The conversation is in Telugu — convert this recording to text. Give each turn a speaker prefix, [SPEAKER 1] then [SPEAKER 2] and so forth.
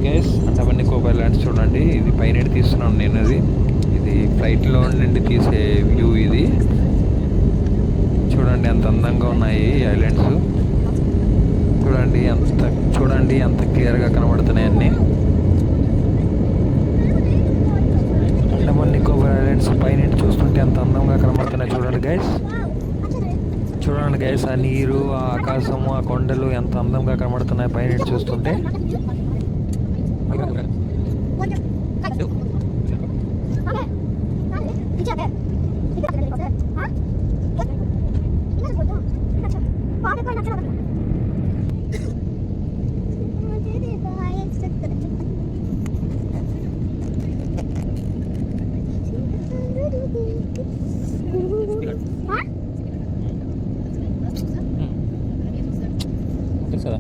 [SPEAKER 1] గైస్, అండమాన్ నికోబార్ ఐలాండ్స్ చూడండి. ఇది పైన తీస్తున్నాను నేను. ఇది ఫ్లైట్లో నుండి తీసే వ్యూ ఇది. చూడండి ఎంత అందంగా ఉన్నాయి ఈ ఐలాండ్స్. చూడండి ఎంత క్లియర్గా కనబడుతున్నాయి అన్నీ. అండమాన్ నికోబార్ ఐలాండ్స్ పైన చూస్తుంటే ఎంత అందంగా కనబడుతున్నాయి చూడండి గైస్. చూడండి గైస్, ఆ నీరు, ఆ ఆకాశము, ఆ కొండలు ఎంత అందంగా కనబడుతున్నాయి పైన చూస్తుంటే.
[SPEAKER 2] Huh?